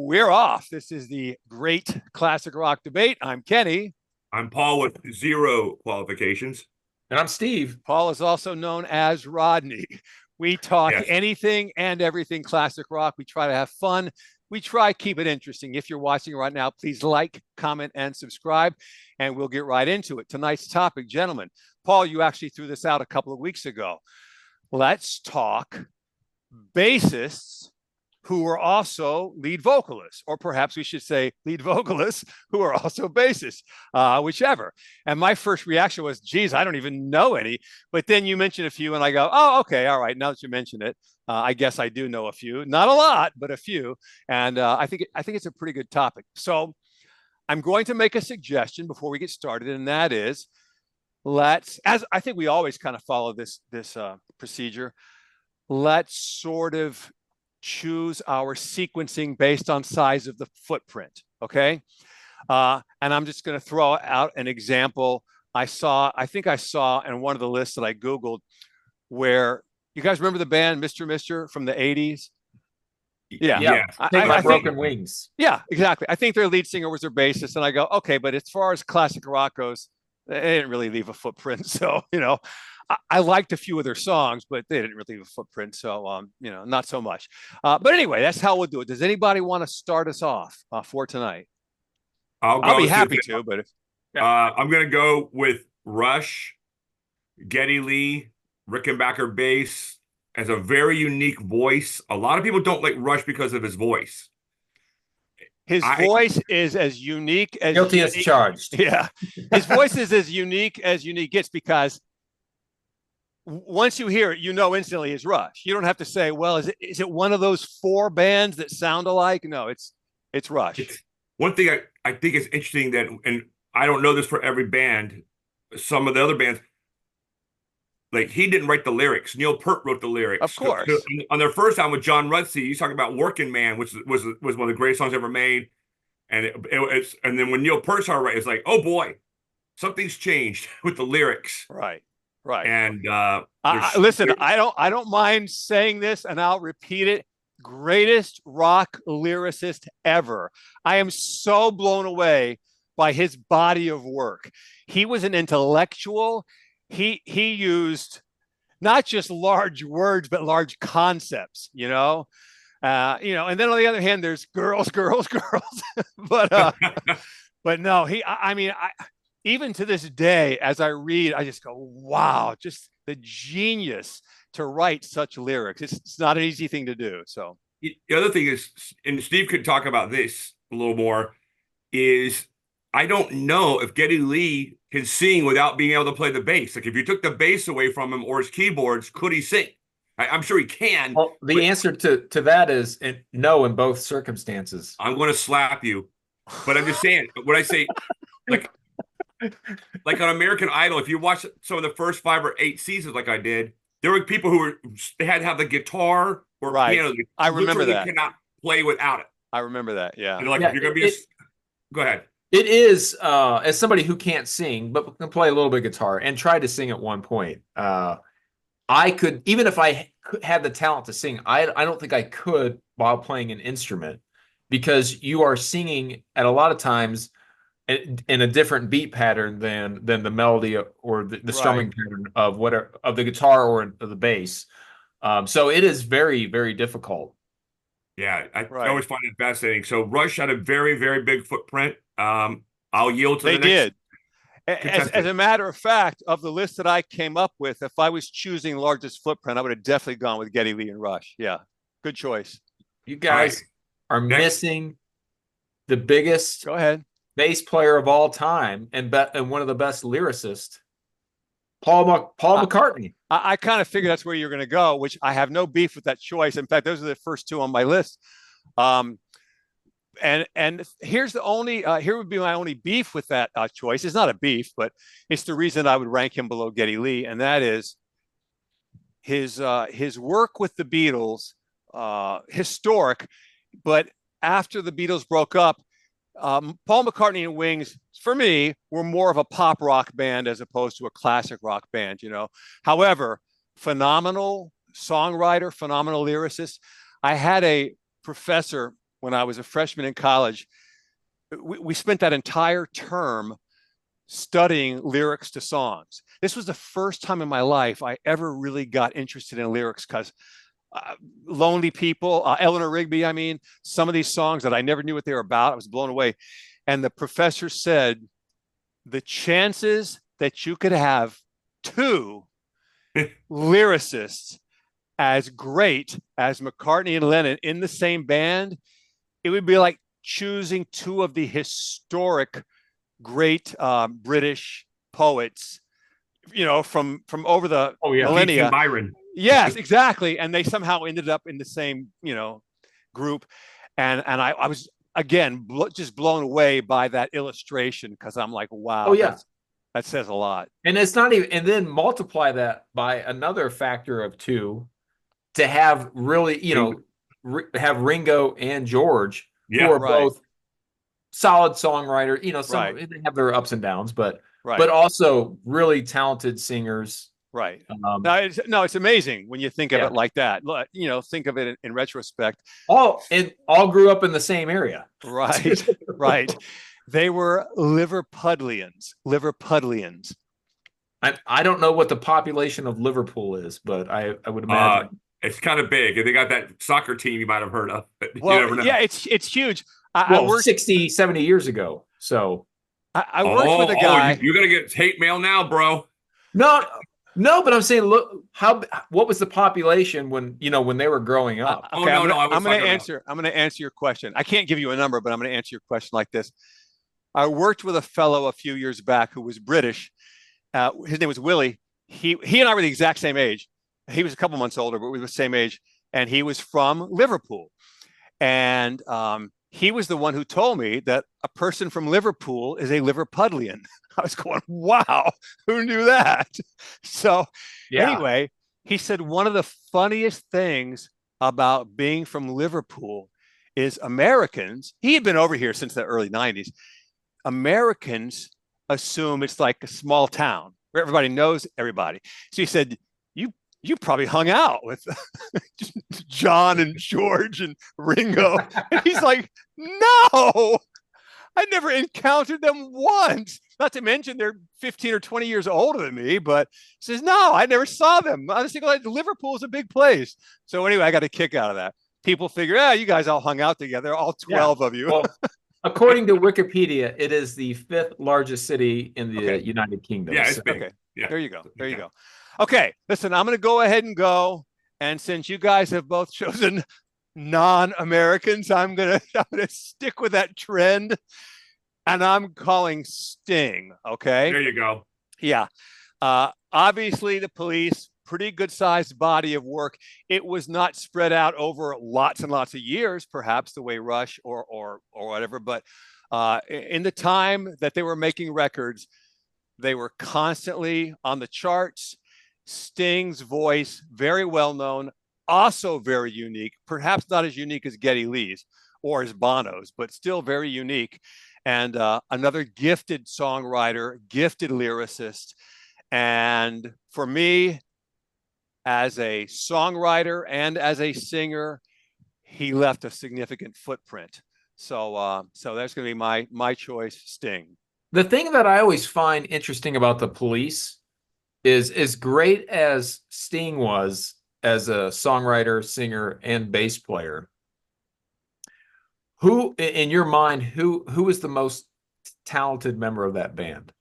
We're off. This is the Great Classic Rock Debate. I'm Kenny. I'm Paul with 0 qualifications. And I'm Steve. Paul is also known as Rodney. We talk Yes. anything and everything classic rock. We try to have fun. We try to keep it interesting. If you're watching right now, please like, comment, and subscribe, and we'll get right into it. Tonight's topic, gentlemen. Paul, you actually threw this out a couple of weeks ago. Let's talk bassists who are also lead vocalists, or perhaps we should say lead vocalists who are also bassists, whichever. And my first reaction was, geez, I don't even know any. But then you mentioned a few and I go, oh, okay, all right, now that you mention it, I guess I do know a few. Not a lot, but a few. And I think it's a pretty good topic. So I'm going to make a suggestion before we get started, and that is, as I think we always kind of follow this procedure, let's sort of choose our sequencing based on size of the footprint, okay? And I'm just going to throw out an example. I think I saw in one of the lists that I Googled where, you guys remember the band Mr. from the 80s? Yeah. I Broken Wings. Yeah, exactly. I think their lead singer was their bassist, and I go, okay, but as far as classic rock goes, they didn't really leave a footprint. So, I liked a few of their songs, but they didn't really leave a footprint. So, not so much. But anyway, that's how we'll do it. Does anybody want to start us off for tonight? I'll be happy to, but I'm going to go with Rush, Geddy Lee, Rickenbacker bass, has a very unique voice. A lot of people don't like Rush because of his voice. His voice is as unique as guilty as charged. Yeah, his voice is as unique gets, because once you hear it, you know instantly it's Rush. You don't have to say, well, is it one of those 4 bands that sound alike? No, it's Rush. One thing I think is interesting that, and I don't know this for every band, some of the other bands, like, he didn't write the lyrics. Neil Peart wrote the lyrics. Of course. On their first album with John Rutsey, he's talking about Working Man, which was one of the greatest songs ever made. And and then when Neil Peart started writing, it's like, oh boy, something's changed with the lyrics. Right. And listen, I don't mind saying this, and I'll repeat it. Greatest rock lyricist ever. I am so blown away by his body of work. He was an intellectual. He used not just large words, but large concepts, and then on the other hand, there's girls, but no, even to this day, as I read, I just go, wow, just the genius to write such lyrics. It's not an easy thing to do. So the other thing is, and Steve could talk about this a little more, is I don't know if Geddy Lee can sing without being able to play the bass. Like, if you took the bass away from him or his keyboards, could he sing? I'm sure he can. Well, the answer to that is no in both circumstances. I'm going to slap you. But I'm just saying, when I say, like on American Idol, if you watch some of the first 5 or 8 seasons like I did, there were people they had to have the guitar or piano. I remember that. Cannot play without it. I remember that, yeah. If you're going to be go ahead. It is, as somebody who can't sing, but can play a little bit of guitar and tried to sing at one point, I could, even if I had the talent to sing, I don't think I could while playing an instrument, because you are singing at a lot of times in a different beat pattern than the melody or the strumming pattern of the guitar or of the bass. So it is very, very difficult. Yeah, I always find it fascinating. So Rush had a very, very big footprint. I'll yield to the next. They did. As a matter of fact, of the list that I came up with, if I was choosing largest footprint, I would have definitely gone with Geddy Lee and Rush. Yeah, good choice. You guys are missing the biggest bass player of all time and one of the best lyricists, Paul McCartney. I kind of figured that's where you're going to go, which I have no beef with that choice. In fact, those are the first 2 on my list. And here's here would be my only beef with that choice. It's not a beef, but it's the reason I would rank him below Geddy Lee, and that is his work with the Beatles, historic. But after the Beatles broke up, Paul McCartney and Wings, for me, were more of a pop rock band as opposed to a classic rock band. However, phenomenal songwriter, phenomenal lyricist. I had a professor when I was a freshman in college, we spent that entire term studying lyrics to songs. This was the first time in my life I ever really got interested in lyrics, because Lonely People, Eleanor Rigby, I mean, some of these songs that I never knew what they were about, I was blown away. And the professor said, the chances that you could have two lyricists as great as McCartney and Lennon in the same band, it would be like choosing two of the historic great British poets, from over the millennia. Keats and Byron. Yes, exactly. And they somehow ended up in the same, group. And I was, again, just blown away by that illustration, because I'm like, wow. Oh, yeah. That says a lot. And it's not even, and then multiply that by another factor of 2 to have really, have Ringo and George, who are both solid songwriter, they have their ups and downs, but also really talented singers. Right. It's amazing when you think of it like that. Think of it in retrospect. All grew up in the same area. Right. Right. They were Liverpudlians. I don't know what the population of Liverpool is, but I would imagine it's kind of big, and they got that soccer team you might have heard of. But well, you never know. Yeah, it's huge. I worked 60, 70 years ago. So I worked with a guy. You're gonna get hate mail now, bro. No, but I'm saying, look, what was the population when they were growing up? Okay, I'm going to answer your question. I can't give you a number, but I'm going to answer your question like this. I worked with a fellow a few years back who was British. His name was Willie. He and I were the exact same age. He was a couple months older, but we were the same age. And he was from Liverpool. And he was the one who told me that a person from Liverpool is a Liverpudlian. I was going, wow, who knew that? So anyway, he said one of the funniest things about being from Liverpool is Americans, he had been over here since the early 90s. Americans assume it's like a small town where everybody knows everybody. So he said, you probably hung out with John and George and Ringo. And he's like, no, I never encountered them once. Not to mention they're 15 or 20 years older than me, but he says, no, I never saw them. Honestly, Liverpool is a big place. So anyway, I got a kick out of that. People figure, you guys all hung out together, all 12 of you. Well, according to Wikipedia, it is the 5th largest city in the United Kingdom. Yeah, it's big. Okay. Yeah. There you go. Okay, listen, I'm going to go ahead and go. And since you guys have both chosen non-Americans, I'm going to stick with that trend. And I'm calling Sting, okay? There you go. Yeah. Obviously, the Police, pretty good-sized body of work. It was not spread out over lots and lots of years, perhaps the way Rush or whatever. But in the time that they were making records, they were constantly on the charts. Sting's voice, very well-known, also very unique, perhaps not as unique as Geddy Lee's or as Bono's, but still very unique. And another gifted songwriter, gifted lyricist. And for me, as a songwriter and as a singer, he left a significant footprint. So that's going to be my choice, Sting. The thing that I always find interesting about the Police is, as great as Sting was as a songwriter, singer, and bass player, who, in your mind, who is the most talented member of that band?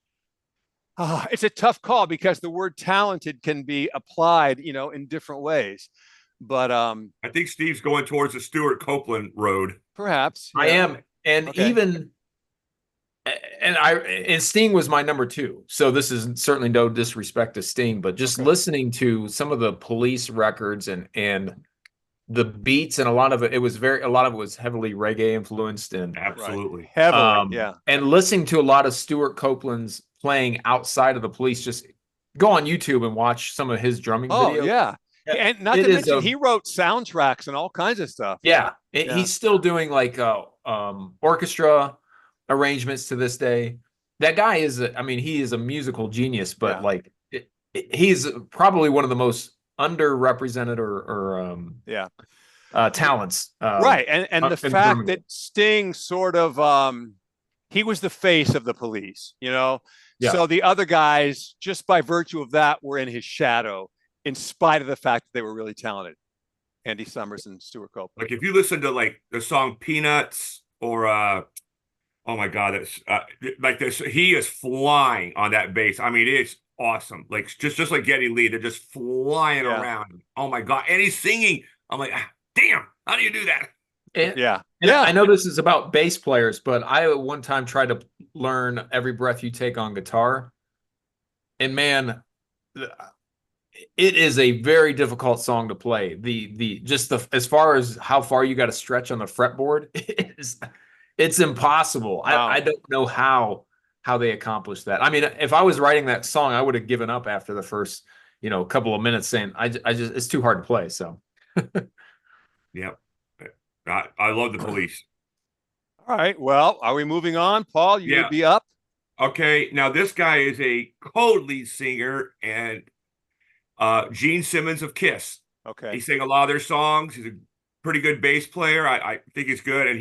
It's a tough call, because the word talented can be applied, in different ways. But I think Steve's going towards the Stuart Copeland road. Perhaps. I am. And and Sting was my number 2. So this is certainly no disrespect to Sting, but just listening to some of the Police records and the beats, and a lot of it was heavily reggae influenced, and absolutely heavily, and listening to a lot of Stuart Copeland's playing outside of the Police. Just go on YouTube and watch some of his drumming videos. And not to mention, he wrote soundtracks and all kinds of stuff. He's still doing like orchestra arrangements to this day. That guy is he is a musical genius, but he's probably one of the most underrepresented talents. Right. And the in fact Birmingham. that Sting sort of he was the face of the Police, you know. Yeah. So the other guys, just by virtue of that, were in his shadow, in spite of the fact that they were really talented. Andy Summers and Stuart Copeland. Like if you listen to like the song Peanuts or oh my God, that's like this, he is flying on that bass. I mean, it's awesome. Like just like Geddy Lee, they're just flying Yeah. around. Oh my God. And he's singing. I'm like, damn, how do you do that? Yeah. And Yeah. I know this is about bass players, but I at one time tried to learn Every Breath You Take on guitar. And man, it is a very difficult song to play. As far as how far you got to stretch on the fretboard, it's impossible. Wow. I don't know how they accomplished that. I mean, if I was writing that song, I would have given up after the first, couple of minutes, saying I just it's too hard to play. So Yep. I love the Police. All right. Well, are we moving on? Paul, you would be up. Okay. Now this guy is a co-lead singer and Gene Simmons of Kiss. Okay. He sang a lot of their songs. He's a pretty good bass player. I think he's good. And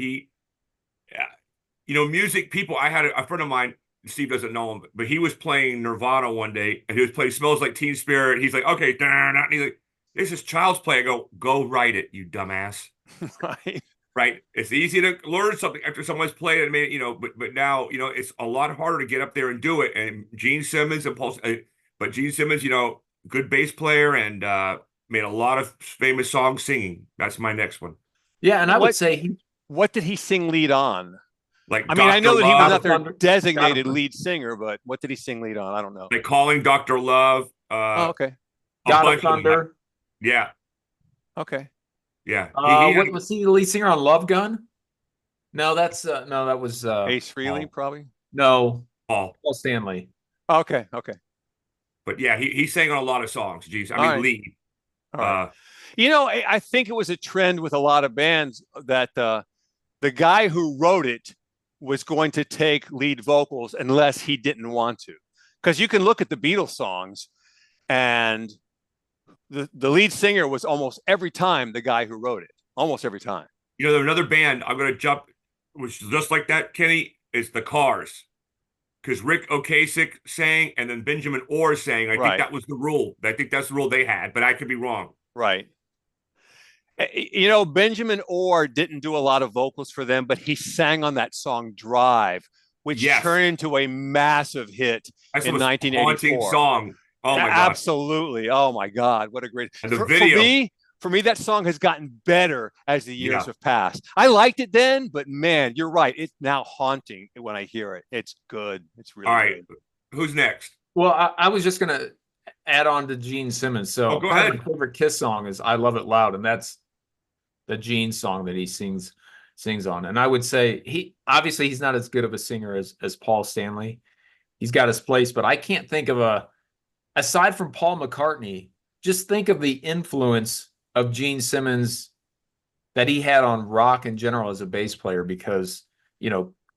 music people, I had a friend of mine, Steve doesn't know him, but he was playing Nirvana one day and he was playing Smells Like Teen Spirit. He's like, okay, and he's like, this is child's play. I go write it, you dumbass. Right. Right. It's easy to learn something after someone's played it. I mean, but now, it's a lot harder to get up there and do it. And Gene Simmons but Gene Simmons, good bass player and made a lot of famous songs singing. That's my next one. Yeah, and I would say what did he sing lead on? Like, I mean, I know that he was not their designated Dr. lead singer, but what did he sing lead on? I don't know. Like Calling Dr. Love. Okay. God of Thunder. Yeah. Okay. Yeah. What was he the lead singer on Love Gun? No, that was Ace Frehley, Paul. probably. No, Paul Stanley. Okay. But yeah, he sang on a lot of songs. Jeez, I mean, right. lead. All right. I think it was a trend with a lot of bands that the guy who wrote it was going to take lead vocals unless he didn't want to. Because you can look at the Beatles songs and the lead singer was almost every time the guy who wrote it. Almost every time. Another band I'm going to jump, which is just like that, Kenny, is the Cars. Because Rick Ocasek sang and then Benjamin Orr sang. I think that was the rule. I think that's the rule they had, but I could be wrong. Right. Benjamin Orr didn't do a lot of vocals for them, but he sang on that song Drive, which turned into a massive hit in 1984. Haunting song. Oh my God. Absolutely. Oh my God. What a great video. For me, that song has gotten better as the years have passed. I liked it then, but man, you're right. It's now haunting when I hear it. It's good. It's really all right. good. Who's next? Well, I was just going to add on to Gene Simmons. So go ahead. My favorite Kiss song is I Love It Loud, and that's the Gene song that he sings on. And I would say he's not as good of a singer as Paul Stanley. He's got his place, but I can't think of aside from Paul McCartney, just think of the influence of Gene Simmons that he had on rock in general as a bass player, because,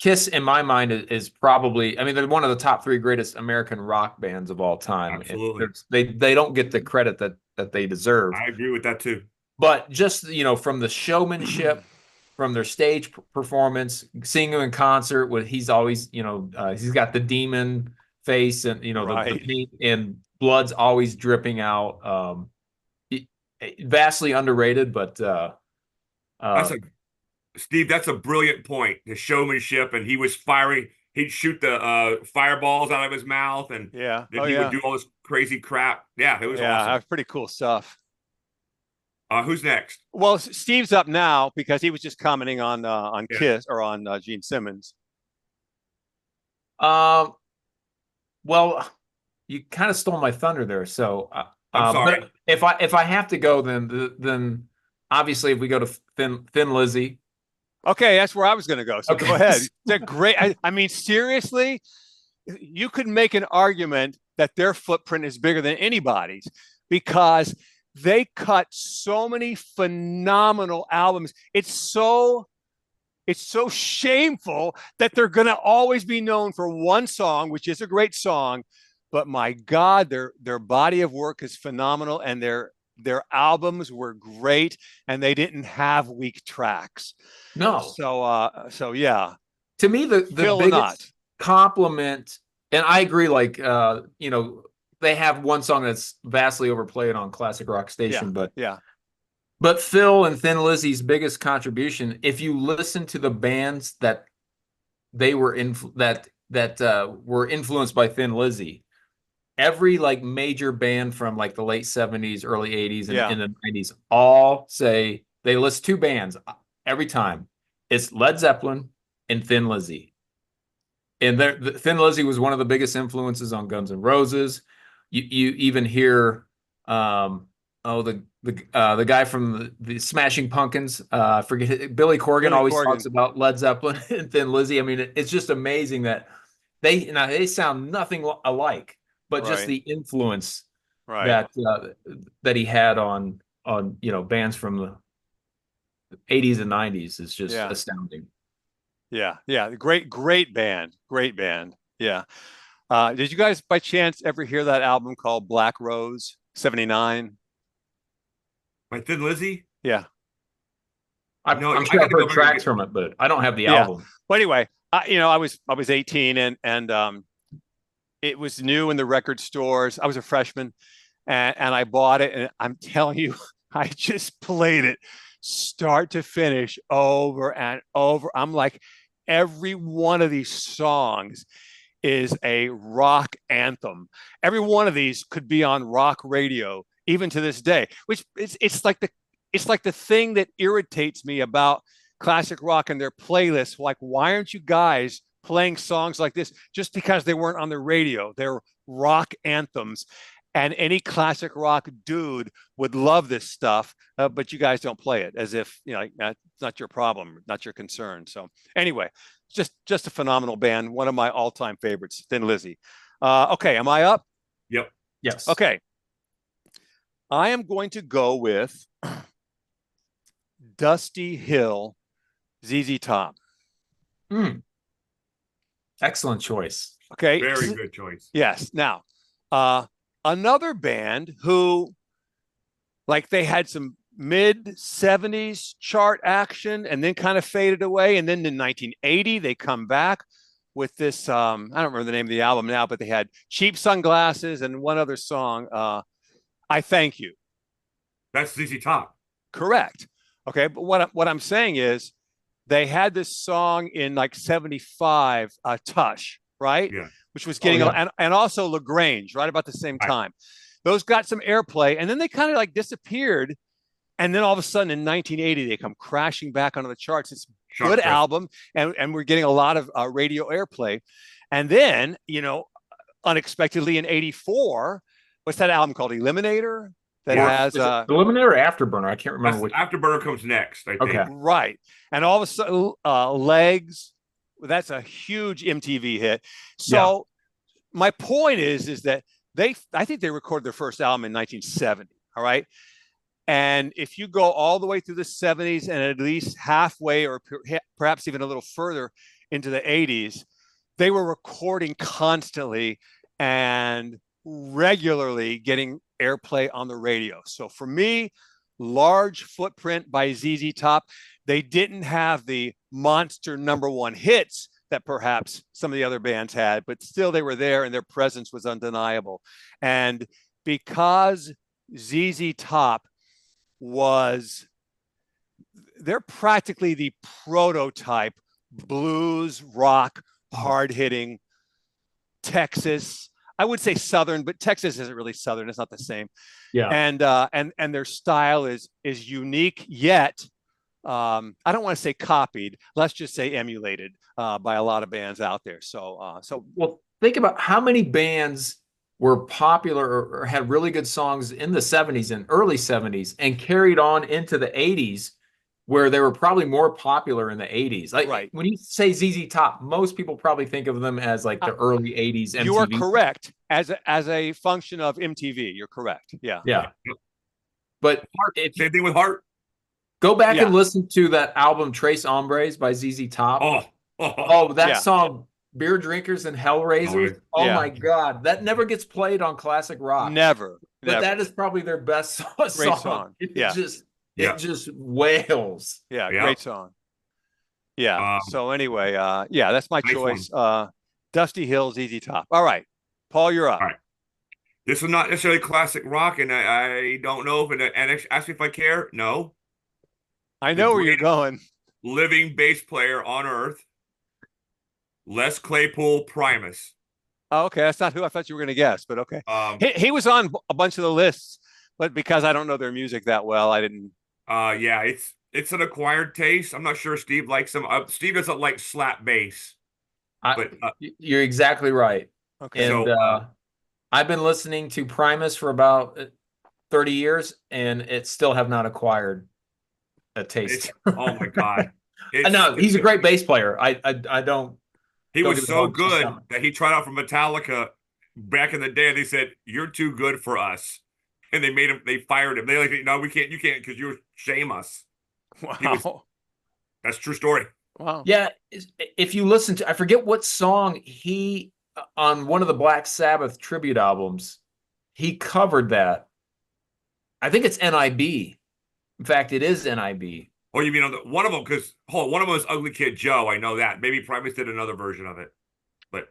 Kiss in my mind is probably, they're one of the top 3 greatest American rock bands of all time. Absolutely. They don't get the credit that they deserve. I agree with that too. But just, from the showmanship, from their stage performance, seeing him in concert, he's always, he's got the demon face and, the paint and blood's always dripping out. Vastly underrated, but Steve, that's a brilliant point. The showmanship, and he was firing. He'd shoot the fireballs out of his mouth, and then he would do all this crazy crap. Yeah, it was awesome. That was pretty cool stuff. Who's next? Well, Steve's up now because he was just commenting on Kiss or on Gene Simmons. Well, you kind of stole my thunder there. So I'm sorry. But if I have to go, then obviously if we go to Thin Lizzy. Okay, that's where I was going to go. So okay. Go ahead. They're great. I mean, seriously, you could make an argument that their footprint is bigger than anybody's because they cut so many phenomenal albums. It's so shameful that they're going to always be known for one song, which is a great song. But my God, their body of work is phenomenal, and they're Their albums were great, and they didn't have weak tracks. No. So yeah. To me, the Phil or biggest not. compliment, and I agree, like, you know, they have one song that's vastly overplayed on Classic Rock Station, but Phil and Thin Lizzy's biggest contribution, if you listen to the bands that they were were influenced by Thin Lizzy, every like major band from like the late 70s, early 80s, and in the 90s all say they list two bands every time. It's Led Zeppelin and Thin Lizzy. And Thin Lizzy was one of the biggest influences on Guns N' Roses. You even hear the guy from the Smashing Pumpkins, I forget, Billy Corgan always talks about Led Zeppelin and Thin Lizzy. I mean, it's just amazing that they sound nothing alike, but just the influence that he had on you know, bands from the 80s and 90s is just astounding. Yeah. Great band. Yeah. Did you guys by chance ever hear that album called Black Rose 79? By Thin Lizzy? Yeah. I'm sure I've heard tracks from it, but I don't have the album. Well, anyway, you know, I was 18 and it was new in the record stores. I was a freshman and I bought it, and I'm telling you, I just played it start to finish over and over. I'm like, every one of these songs is a rock anthem. Every one of these could be on rock radio, even to this day, which it's like the thing that irritates me about classic rock and their playlists. Like, why aren't you guys playing songs like this just because they weren't on the radio? They're rock anthems. And any classic rock dude would love this stuff, but you guys don't play it, as if, you know, it's not your problem, not your concern. So anyway, just a phenomenal band. One of my all-time favorites, Thin Lizzy. Okay, am I up? Yep. Yes. Okay. I am going to go with Dusty Hill, ZZ Top. Excellent choice. Okay. Very good choice. Yes. Now, another band who, like, they had some mid-70s chart action and then kind of faded away. And then in 1980, they come back with this, I don't remember the name of the album now, but they had Cheap Sunglasses and one other song, I Thank You. That's ZZ Top. Correct. Okay. But what I'm saying is they had this song in like 75, Tush, right? Yeah. Which was getting, and also LaGrange, right about the same time. Those got some airplay, and then they kind of like disappeared. And then all of a sudden in 1980, they come crashing back onto the charts. It's a good album, and we're getting a lot of radio airplay. And then, you know, unexpectedly in 84, what's that album called? Eliminator? That has Eliminator or Afterburner? I can't remember which. Afterburner comes next, I think. Okay. Right. And all of a sudden, Legs, that's a huge MTV hit. So my point is that I think they recorded their first album in 1970. All right. And if you go all the way through the 70s and at least halfway or perhaps even a little further into the 80s, they were recording constantly and regularly getting airplay on the radio. So for me, large footprint by ZZ Top. They didn't have the monster #1 hits that perhaps some of the other bands had, but still they were there and their presence was undeniable. And because ZZ Top they're practically the prototype blues, rock, hard-hitting Texas. I would say Southern, but Texas isn't really Southern. It's not the same. Yeah. And their style is unique, yet I don't want to say copied. Let's just say emulated by a lot of bands out there. So well, think about how many bands were popular or had really good songs in the 70s and early 70s and carried on into the 80s, where they were probably more popular in the 80s. Like when you say ZZ Top, most people probably think of them as like the early 80s MTV. You are correct. As a function of MTV, you're correct. Yeah. Yeah. But same thing with Heart. Go back and listen to that album Trace Hombres by ZZ Top. That song Beer Drinkers and Hellraisers. Oh, Oh yeah. my God. That never gets played on classic rock. Never. But that is probably their best song. Great song. It Yeah. just wails. Yeah, Yeah. great song. Yeah. So anyway, yeah, that's my Nice choice. Dusty Hills, Easy Top. All right. Paul, you're up. All right. This is not necessarily classic rock, and I don't know if and ask me if I care. No. I know where you're going. Living bass player on earth, Les Claypool, Primus. Oh, okay. That's not who I thought you were going to guess, but okay. Um, He was on a bunch of the lists, but because I don't know their music that well, I didn't. yeah, it's an acquired taste. I'm not sure Steve likes them. Steve doesn't like slap bass, but You're exactly right. Okay. And So, I've been listening to Primus for about 30 years, and it still have not acquired a taste. oh my God. No, he's a great bass player. I don't. He Don't was get me so wrong, good just that he tried out for Metallica back in the day, and they said, "You're too good for us," and they fired him. They like, "No, we can't. You can't because you shame us." Wow. That's a true story. Wow. Yeah, if you listen to, I forget what song he on one of the Black Sabbath tribute albums, he covered that. I think it's NIB. In fact, it is NIB. Oh, you mean on one of them? Because one of them was Ugly Kid Joe. I know that. Maybe Primus did another version of it, but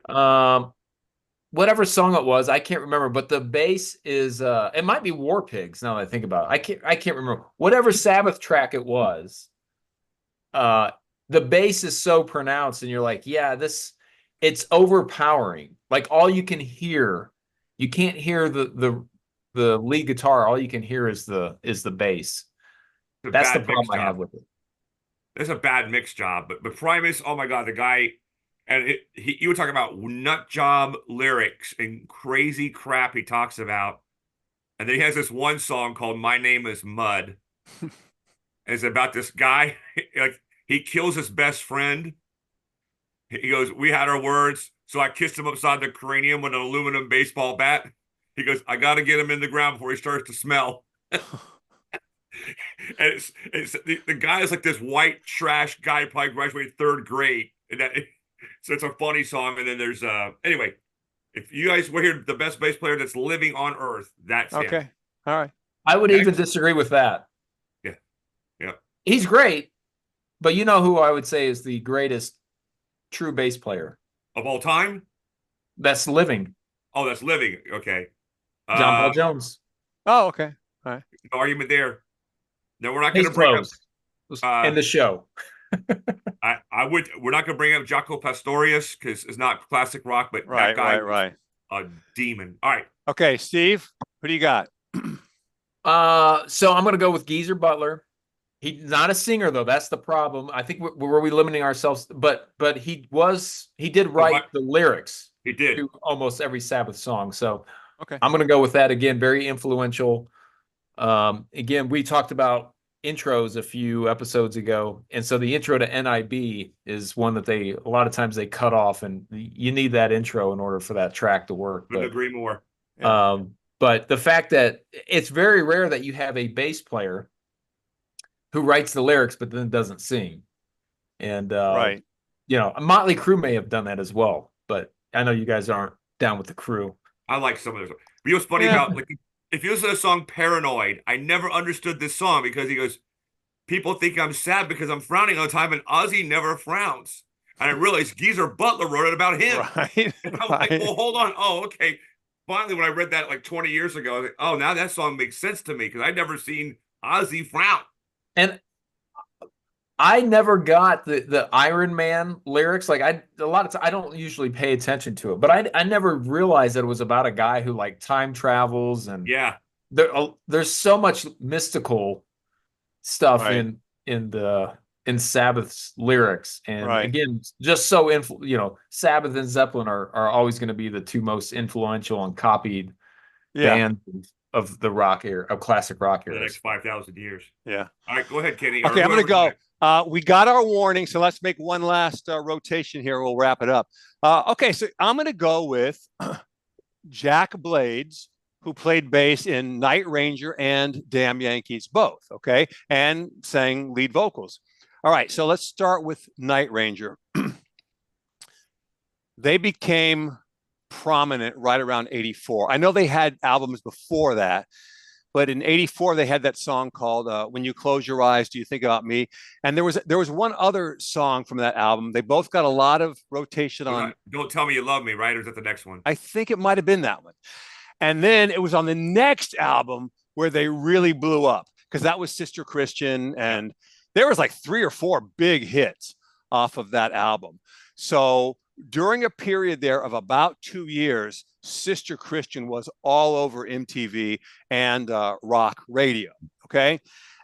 Whatever song it was, I can't remember. But the bass is it might be War Pigs. Now that I think about it, I can't remember whatever Sabbath track it was. The bass is so pronounced, and you're like, yeah, it's overpowering. Like all you can hear, you can't hear the lead guitar. All you can hear is the bass. That's the problem I have with it. It's a bad mix job, but Primus, oh my God, the guy, and you were talking about nut job lyrics and crazy crap he talks about, and then he has this one song called "My Name Is Mud," and it's about this guy, like he kills his best friend. He goes, "We had our words, so I kissed him upside the cranium with an aluminum baseball bat." He goes, "I got to get him in the ground before he starts to smell." And the guy is like this white trash guy, probably graduated third grade, and so it's a funny song. And then there's anyway, if you guys were here, the best bass player that's living on earth, that's Okay. him. All right. I would even disagree with that. Yeah. He's great, but you know who I would say is the greatest true bass player Of all time. that's living? Oh, that's living. Okay. John Paul Jones. Oh, okay. No argument there. No, we're not He's going to bring up. close. In the show. We're not going to bring up Jaco Pastorius because it's not classic rock, but Right. that guy Right. was a demon. All right. Okay, Steve, who do you got? So I'm going to go with Geezer Butler. He's not a singer though. That's the problem. I think were we limiting ourselves? But he did write the lyrics. He did to almost every Sabbath song. So Okay. I'm going to go with that again. Very influential. Again, we talked about intros a few episodes ago, and so the intro to NIB is one that a lot of times they cut off, and you need that intro in order for that track to work. Couldn't agree more. But the fact that it's very rare that you have a bass player who writes the lyrics but then doesn't sing, and Right. Motley Crue may have done that as well, but I know you guys aren't down with the Crue. I like some of those. But you know what's funny about, like, if you listen to the song Paranoid, I never understood this song because he goes, people think I'm sad because I'm frowning all the time, and Ozzy never frowns. And I realized Geezer Butler wrote it about him. Right. And I was like, well, hold on. Oh, okay. Finally, when I read that like 20 years ago, I was like, oh, now that song makes sense to me because I'd never seen Ozzy frown. And I never got the Iron Man lyrics. Like a lot of times I don't usually pay attention to it, but I never realized that it was about a guy who like time travels, and there's so much mystical stuff in Sabbath's lyrics. And again, just so Sabbath and Zeppelin are always going to be the two most influential and copied bands of the rock era, of classic rock era. For the next 5,000 years. Yeah. All right, go ahead, Kenny. Okay, I'm going to go. We got our warning, so let's make one last rotation here. We'll wrap it up. Okay, so I'm going to go with Jack Blades, who played bass in Night Ranger and Damn Yankees both, okay, and sang lead vocals. All right, so let's start with Night Ranger. They became prominent right around 84. I know they had albums before that, but in 84 they had that song called When You Close Your Eyes, Do You Think About Me? And there was one other song from that album. They both got a lot of rotation on. Don't Tell Me You Love Me, right? Or is that the next one? I think it might have been that one. And then it was on the next album where they really blew up, because that was Sister Christian, and there was like 3 or 4 big hits off of that album. So during a period there of about 2 years, Sister Christian was all over MTV and rock radio. Okay.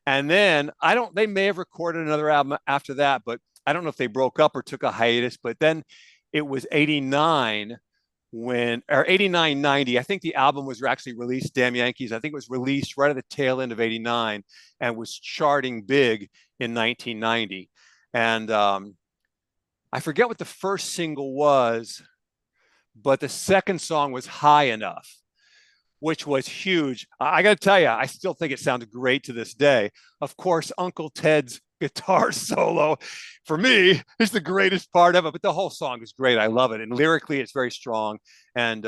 And then they may have recorded another album after that, but I don't know if they broke up or took a hiatus. But then it was 89 or 89, 90. I think the album was actually released, Damn Yankees. I think it was released right at the tail end of 89 and was charting big in 1990. And I forget what the first single was, but the second song was High Enough, which was huge. I got to tell you, I still think it sounds great to this day. Of course, Uncle Ted's guitar solo, for me, is the greatest part of it, but the whole song is great. I love it. And lyrically, it's very strong. And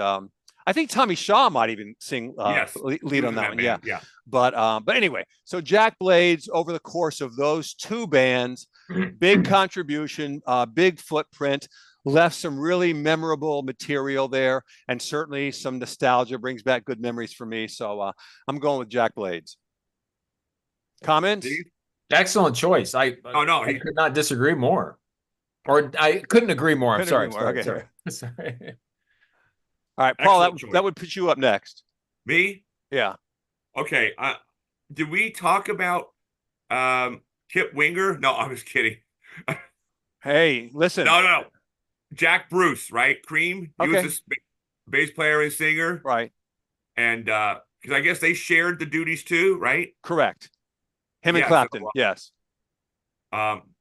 I think Tommy Shaw might even sing lead on that one. Yeah. But anyway, so Jack Blades, over the course of those 2 bands, big contribution, big footprint, left some really memorable material there, and certainly some nostalgia, brings back good memories for me. So I'm going with Jack Blades. Comments? Excellent choice. I could not disagree more, or I couldn't agree more. I'm sorry. Sorry. All right, Paul, that would put you up next. Me? Yeah. Okay. Did we talk about Kip Winger? No, I was kidding. Hey, listen. No. Jack Bruce, right? Cream. He was this bass player and singer. Right. And because I guess they shared the duties too, right? Correct. Him and Clapton, yes.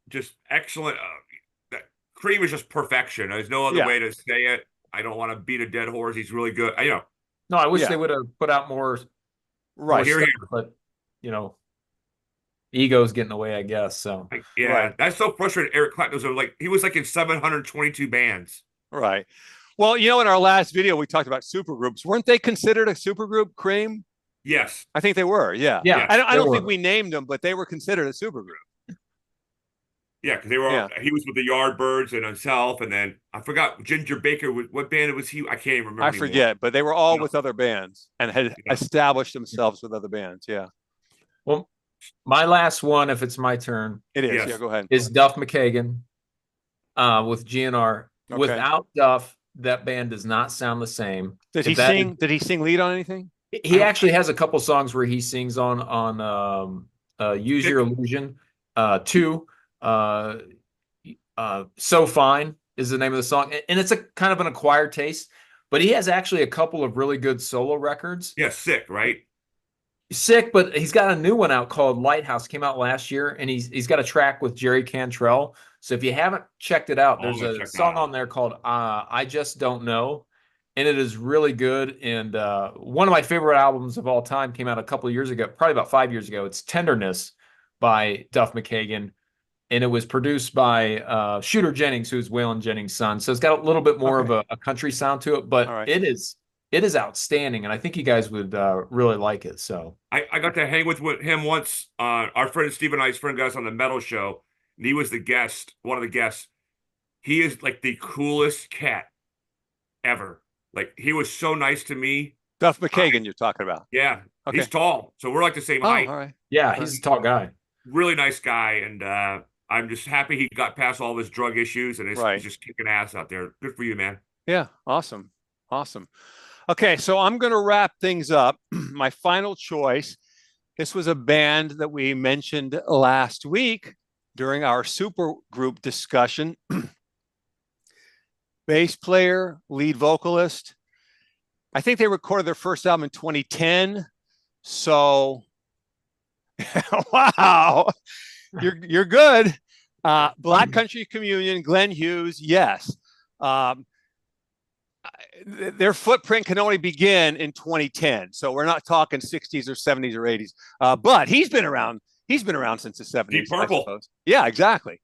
Just excellent. Cream is just perfection. There's no other way to say it. I don't want to beat a dead horse. He's really good. No, I wish they would have put out more. Right. Here. But, ego's getting away, I guess. So that's so frustrating. Eric Clapton was he was like in 722 bands. Right. Well, in our last video we talked about supergroups. Weren't they considered a supergroup, Cream? Yes, I think they were. Yeah. Yeah. I don't think we named them, but they were considered a supergroup. Yeah, because they were. He was with the Yardbirds and himself, and then I forgot Ginger Baker. What band was he? I can't even remember. I forget, but they were all with other bands and had established themselves with other bands. Yeah. Well, my last one, if it's my turn, it is. Yes. Yeah, go ahead. Is Duff McKagan with GNR. Okay. Without Duff, that band does not sound the same. Did he sing lead on anything? He actually has a couple songs where he sings on Use Your Illusion 2. So Fine is the name of the song, and it's a kind of an acquired taste, but he has actually a couple of really good solo records. Yeah, Sick, right? Sick, but he's got a new one out called Lighthouse, came out last year, and he's got a track with Jerry Cantrell. So if you haven't checked it out, there's a song on there called I Just Don't Know, and it is really good. And one of my favorite albums of all time came out a couple of years ago, probably about 5 years ago. It's Tenderness by Duff McKagan, and it was produced by Shooter Jennings, who's Waylon Jennings' son. So it's got a little bit more of a country sound to it, but it is outstanding, and I think you guys would really like it. So I got to hang with him once. Our friend Steve and I's friend got us on the metal show, and he was the guest, one of the guests. He is like the coolest cat ever. Like, he was so nice to me. Duff McKagan, you're talking about. Yeah. Okay. He's tall, so we're like the same height. All right. Yeah, he's a tall guy. Really nice guy, and I'm just happy he got past all of his drug issues and he's just kicking ass out there. Good for you, man. Yeah, awesome. Okay, so I'm going to wrap things up. My final choice, this was a band that we mentioned last week during our super group discussion. Bass player, lead vocalist. I think they recorded their first album in 2010. So, wow, you're good. Black Country Communion, Glenn Hughes, yes. Their footprint can only begin in 2010. So we're not talking 60s or 70s or 80s. But he's been around since the 70s. Deep Purple. Yeah, exactly.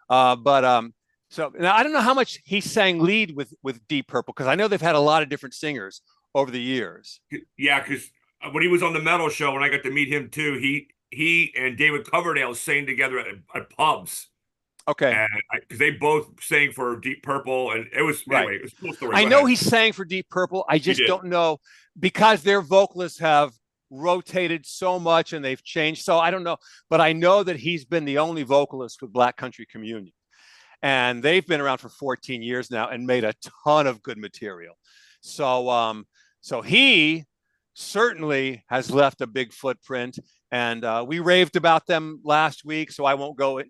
But So now I don't know how much he sang lead with Deep Purple, because I know they've had a lot of different singers over the years. Yeah, because when he was on the Metal Show, when I got to meet him too, he and David Coverdale sang together at pubs. Okay. And because they both sang for Deep Purple, and it was Right. anyway, it was a cool story. I Go know ahead. he sang for Deep Purple. I just did. don't know, because their vocalists have rotated so much and they've changed. So I don't know, but I know that he's been the only vocalist with Black Country Communion. And they've been around for 14 years now and made a ton of good material. So so he certainly has left a big footprint. And we raved about them last week, so I won't go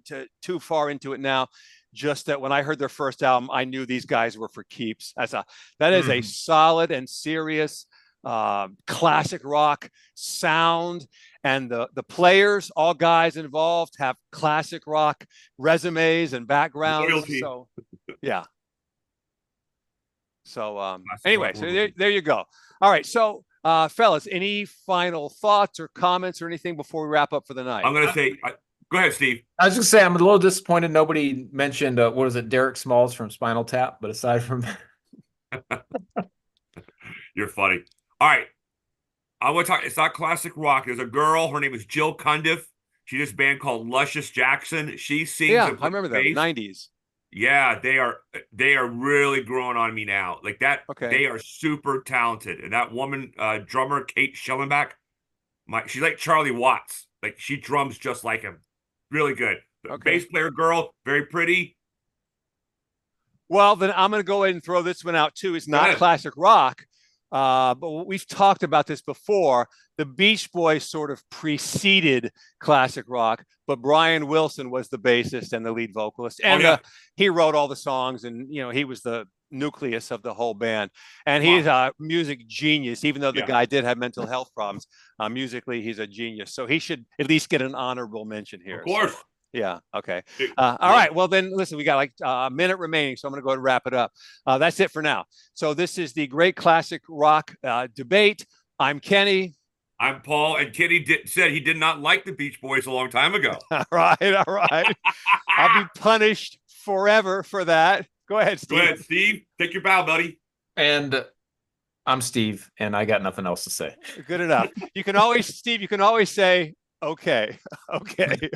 too far into it now. Just that when I heard their first album, I knew these guys were for keeps. That is a solid and serious classic rock sound, and the players, all guys involved, have classic rock resumes and backgrounds. Loyalty. So yeah. So Classic anyway, rock so loyalty. there you go. All right, so fellas, any final thoughts or comments or anything before we wrap up for the night? I'm going to say, go ahead, Steve. I was going to say, I'm a little disappointed nobody mentioned, what is it, Derek Smalls from Spinal Tap. But aside from that, You're funny. All right. I want to talk. It's not classic rock. There's a girl. Her name is Jill Cundiff. She has a band called Luscious Jackson. She sings. Yeah, and I remember that. plays bass. 90s. Yeah, they are really growing on me now. Like that. Okay. They are super talented. And that woman, drummer Kate Schellenbach, she's like Charlie Watts. Like she drums just like him. Really good. Okay. Bass player girl, very pretty. Well, then I'm going to go ahead and throw this one out too. It's not classic rock, but we've talked about this before. The Beach Boys sort of preceded classic rock, but Brian Wilson was the bassist and the lead vocalist, and he wrote all the songs, and he was the nucleus of the whole band. And he's a music genius, even though the guy did have mental health problems. Musically, he's a genius, so he should at least get an honorable mention here. Of course. So, yeah. Okay. All right. Well, then listen, we got like a minute remaining, so I'm going to go ahead and wrap it up. That's it for now. So this is the Great Classic Rock Debate. I'm Kenny. I'm Paul, and Kenny said he did not like the Beach Boys a long time ago. All right. All right. I'll be punished forever for that. Go ahead, Steve. Go ahead, Steve. Take your bow, buddy. and I'm Steve, and I got nothing else to say. Good enough. You can always, Steve, you can always say, okay. Okay.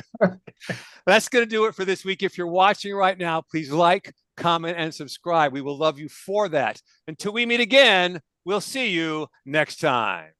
That's going to do it for this week. If you're watching right now, please like, comment, and subscribe. We will love you for that. Until we meet again, we'll see you next time.